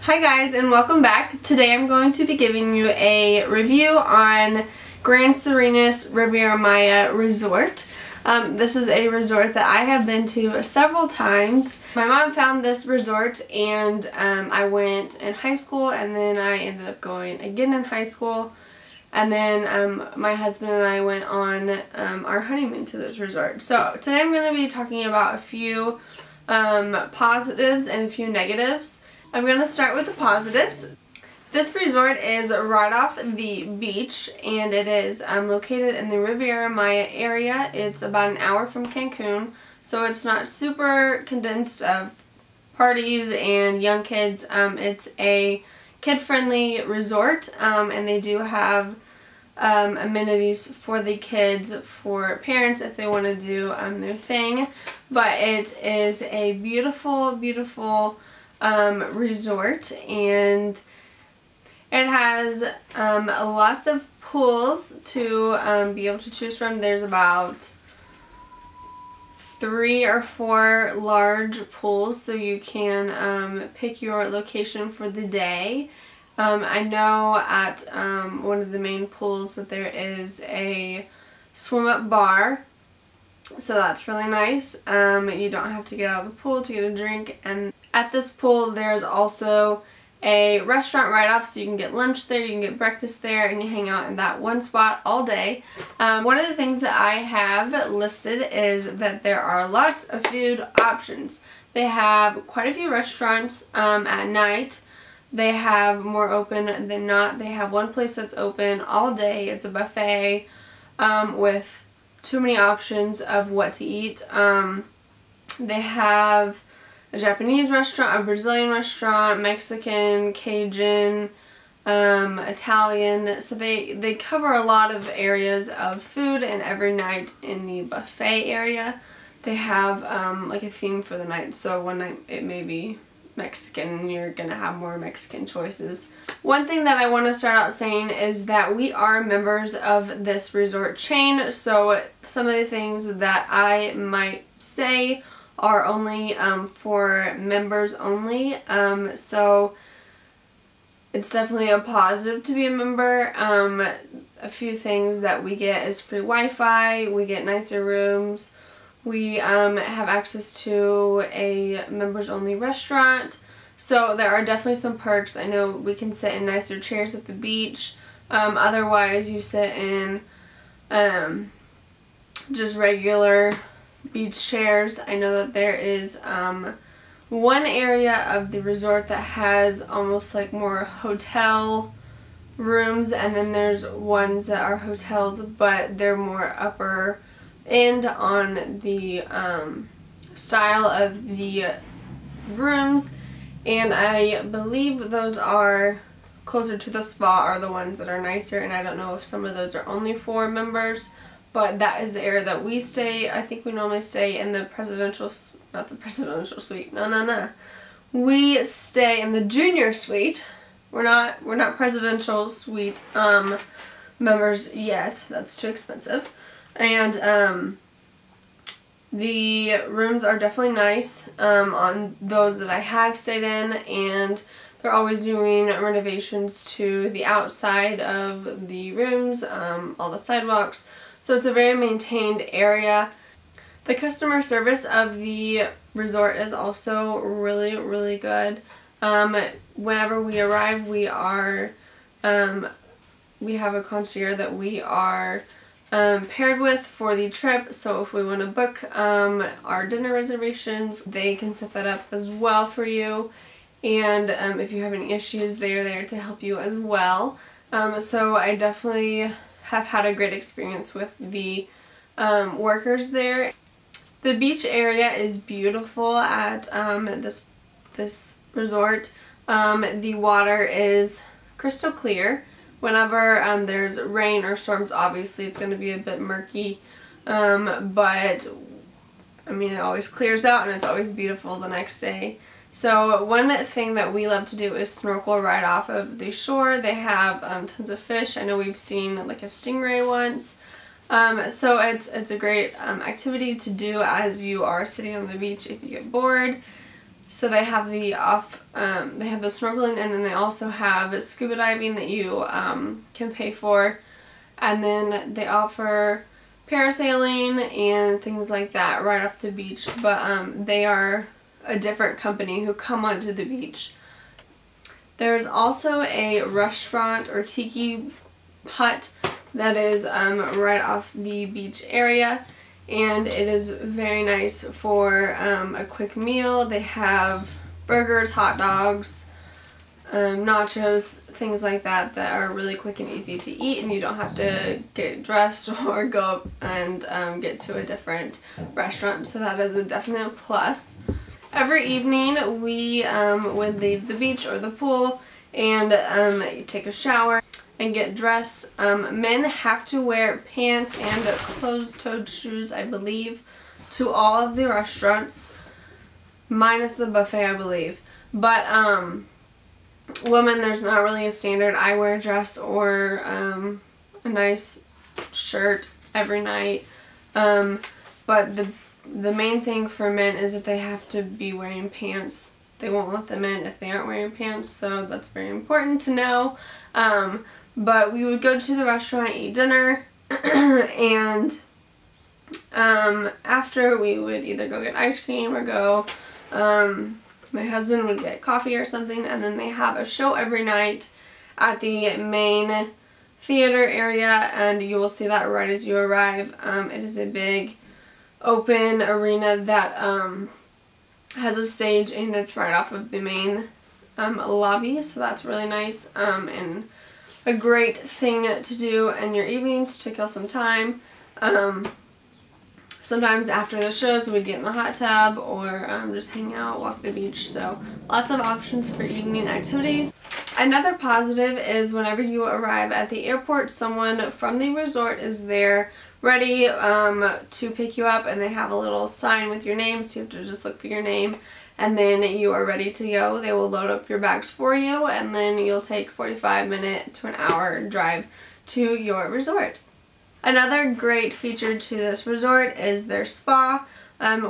Hi guys, and welcome back. Today I'm going to be giving you a review on Grand Sirenis Riveria Resort. This is a resort that I have been to several times. My mom found this resort and I went in high school, and then I ended up going again in high school, and then my husband and I went on our honeymoon to this resort. So today I'm going to be talking about a few positives and a few negatives. I'm going to start with the positives. This resort is right off the beach, and it is located in the Riviera Maya area. It's about an hour from Cancun, so it's not super condensed of parties and young kids. It's a kid-friendly resort, and they do have amenities for the kids, for parents if they want to do their thing. But it is a beautiful, beautiful resort, and it has lots of pools to be able to choose from. There's about 3 or 4 large pools, so you can pick your location for the day. I know at one of the main pools that there is a swim-up bar, so that's really nice. You don't have to get out of the pool to get a drink, and at this pool there's also a restaurant right off, so you can get lunch there, you can get breakfast there, and you hang out in that one spot all day. One of the things that I have listed is that there are lots of food options. They have quite a few restaurants at night. They have more open than not. They have one place that's open all day. It's a buffet with too many options of what to eat. They have a Japanese restaurant, a Brazilian restaurant, Mexican, Cajun, Italian. So they cover a lot of areas of food, and every night in the buffet area they have like a theme for the night. So one night it may be Mexican, you're gonna have more Mexican choices. One thing that I want to start out saying is that we are members of this resort chain, so some of the things that I might say are only for members only, so it's definitely a positive to be a member. A few things that we get is free Wi-Fi, we get nicer rooms, we have access to a members only restaurant, so there are definitely some perks. I know we can sit in nicer chairs at the beach. Otherwise you sit in just regular beach chairs. I know that there is one area of the resort that has almost like more hotel rooms, and then there's ones that are hotels but they're more upper end on the style of the rooms, and I believe those are closer to the spa are the ones that are nicer, and I don't know if some of those are only for members. But that is the area that we stay. I think we normally stay in the presidential, not the presidential suite. No. We stay in the junior suite. We're not presidential suite members yet. That's too expensive. And the rooms are definitely nice on those that I have stayed in, and they're always doing renovations to the outside of the rooms, all the sidewalks. So it's a very maintained area. The customer service of the resort is also really, really good. Whenever we arrive, we have a concierge that we are paired with for the trip. So if we want to book our dinner reservations, they can set that up as well for you. And if you have any issues, they are there to help you as well. So I definitely have had a great experience with the workers there. The beach area is beautiful at this resort. The water is crystal clear. Whenever there's rain or storms, obviously it's going to be a bit murky, but I mean, it always clears out and it's always beautiful the next day. So one thing that we love to do is snorkel right off of the shore. They have tons of fish. I know we've seen like a stingray once. So it's a great activity to do as you are sitting on the beach if you get bored. So they have the they have the snorkeling, and then they also have scuba diving that you can pay for, and then they offer parasailing and things like that right off the beach. But they are a different company who come onto the beach. There's also a restaurant or tiki hut that is right off the beach area, and it is very nice for a quick meal. They have burgers, hot dogs, nachos, things like that that are really quick and easy to eat, and you don't have to get dressed or go up and get to a different restaurant, so that is a definite plus. Every evening we would leave the beach or the pool and take a shower and get dressed. Men have to wear pants and closed-toed shoes, I believe, to all of the restaurants, minus the buffet, I believe. But women, there's not really a standard. I wear a dress or a nice shirt every night. But the main thing for men is that they have to be wearing pants. They won't let them in if they aren't wearing pants, so that's very important to know. But we would go to the restaurant, eat dinner, and after we would either go get ice cream or go, my husband would get coffee or something, and then they have a show every night at the main theater area, and you will see that right as you arrive. It is a big open arena that has a stage, and it's right off of the main lobby, so that's really nice, and a great thing to do in your evenings to kill some time. Sometimes after the shows we'd get in the hot tub or just hang out, walk the beach, so lots of options for evening activities. Another positive is whenever you arrive at the airport, someone from the resort is there ready to pick you up, and they have a little sign with your name, so you have to just look for your name, and then you are ready to go. They will load up your bags for you, and then you'll take 45-minute to an hour drive to your resort. Another great feature to this resort is their spa.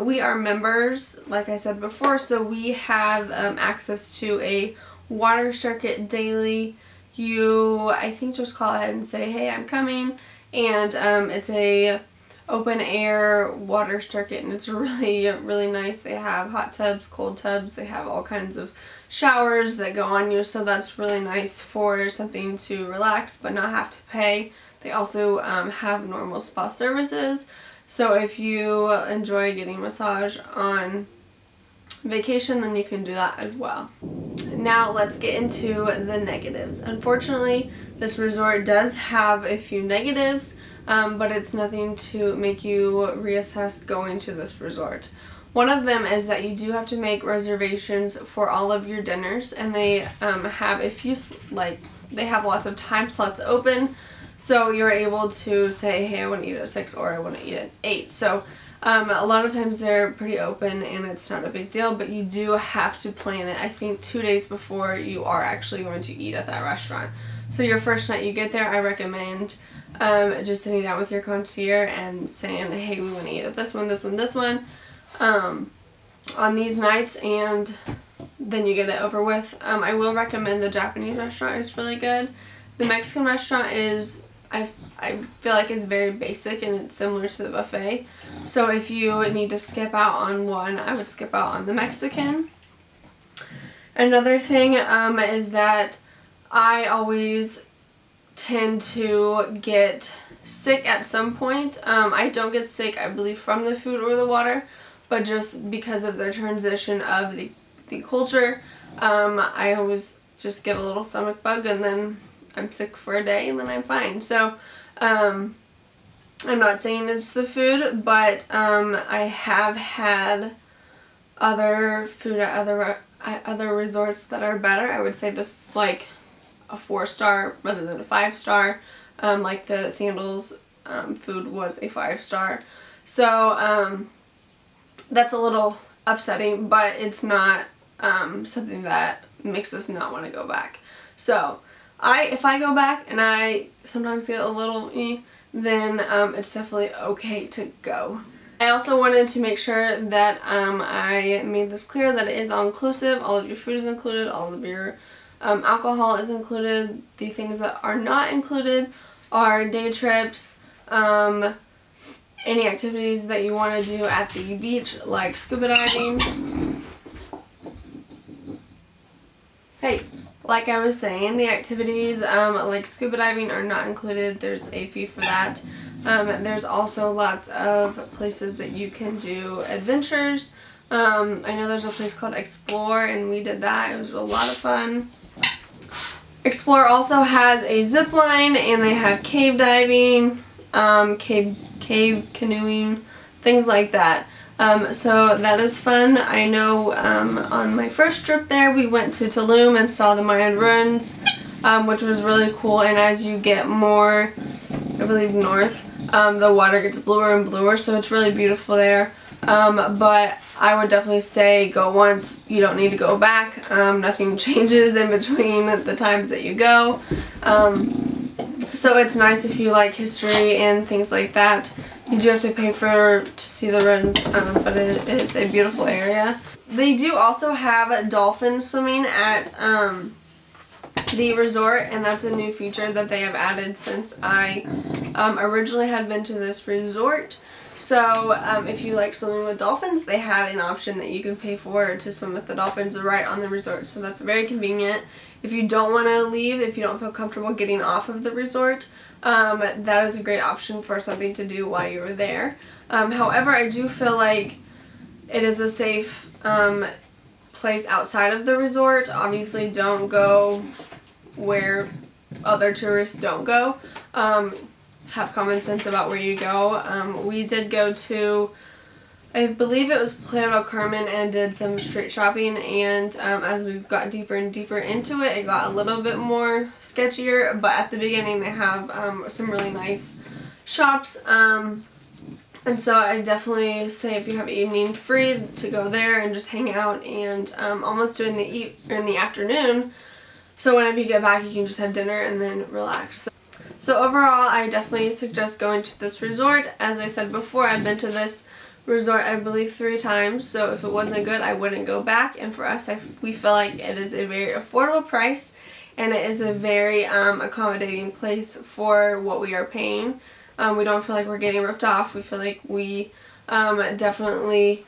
We are members, like I said before, so we have access to a water circuit daily. You, I think, just call ahead and say, hey, I'm coming, and it's a open air water circuit, and it's really nice. They have hot tubs, cold tubs, they have all kinds of showers that go on you, so that's really nice for something to relax but not have to pay. They also have normal spa services, so if you enjoy getting a massage on vacation, then you can do that as well. Now let's get into the negatives. Unfortunately, this resort does have a few negatives, but it's nothing to make you reassess going to this resort. One of them is that you do have to make reservations for all of your dinners, and they have a few, they have lots of time slots open, so you're able to say, hey, I want to eat at 6 or I want to eat at 8. So a lot of times they're pretty open and it's not a big deal, but you do have to plan it, I think, 2 days before you are actually going to eat at that restaurant. So your first night you get there, I recommend just sitting down with your concierge and saying, hey, we want to eat at this one, this one, this one on these nights, and then you get it over with. I will recommend the Japanese restaurant is really good. The Mexican restaurant is, I feel like, is very basic and it's similar to the buffet. So if you need to skip out on one, I would skip out on the Mexican. Another thing is that I always tend to get sick at some point. I don't get sick, I believe, from the food or the water, but just because of the transition of the culture, I always just get a little stomach bug and then I'm sick for a day and then I'm fine. So I'm not saying it's the food, but I have had other food at other resorts that are better. I would say this is like a 4-star rather than a 5-star. Like the Sandals food was a 5-star. So that's a little upsetting, but it's not something that makes us not want to go back. So if I go back and I sometimes get a little then it's definitely okay to go. I also wanted to make sure that I made this clear that it is all-inclusive. All of your food is included, all of your alcohol is included. The things that are not included are day trips, any activities that you want to do at the beach, like scuba diving. Hey, like I was saying, the activities like scuba diving are not included. There's a fee for that. There's also lots of places that you can do adventures. I know there's a place called Explore, and we did that. It was a lot of fun. Explore also has a zip line, and they have cave diving, cave canoeing, things like that. So that is fun. I know on my first trip there we went to Tulum and saw the Mayan ruins, which was really cool, and as you get more, I believe, north, the water gets bluer and bluer, so it's really beautiful there. But I would definitely say go once, you don't need to go back. Nothing changes in between the times that you go. So it's nice if you like history and things like that. You do have to pay to see the ruins, but it is a beautiful area. They do also have dolphin swimming at the resort, and that's a new feature that they have added since I originally had been to this resort. So if you like swimming with dolphins, they have an option that you can pay for to swim with the dolphins right on the resort. So that's very convenient. If you don't want to leave, if you don't feel comfortable getting off of the resort, that is a great option for something to do while you're there. However, I do feel like it is a safe place outside of the resort. Obviously, don't go where other tourists don't go. Have common sense about where you go. We did go to, I believe it was Playa del Carmen, and did some street shopping, and as we got deeper and deeper into it, it got a little bit more sketchier, but at the beginning they have some really nice shops, and so I definitely say if you have evening free to go there and just hang out and almost do it in the afternoon, so whenever you get back you can just have dinner and then relax. So overall, I definitely suggest going to this resort. As I said before, I've been to this resort I believe 3 times, so if it wasn't good I wouldn't go back, and for us we feel like it is a very affordable price, and it is a very accommodating place for what we are paying. We don't feel like we're getting ripped off. We feel like we definitely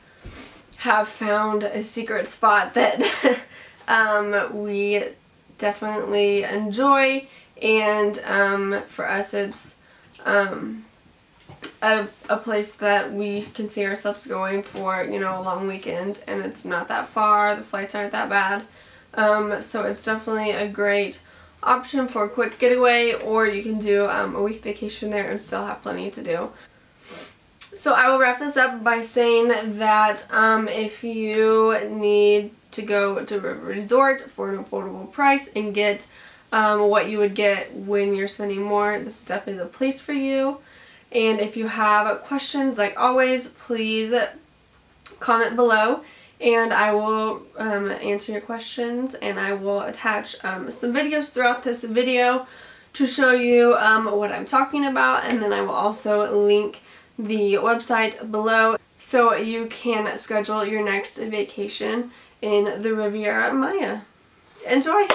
have found a secret spot that we definitely enjoy, and for us it's a place that we can see ourselves going for, you know, a long weekend, and it's not that far, the flights aren't that bad, so it's definitely a great option for a quick getaway, or you can do a week vacation there and still have plenty to do. So I will wrap this up by saying that if you need to go to a resort for an affordable price and get what you would get when you're spending more, this is definitely the place for you. And if you have questions, like always, please comment below, and I will answer your questions, and I will attach some videos throughout this video to show you what I'm talking about, and then I will also link the website below so you can schedule your next vacation in the Riviera Maya. Enjoy!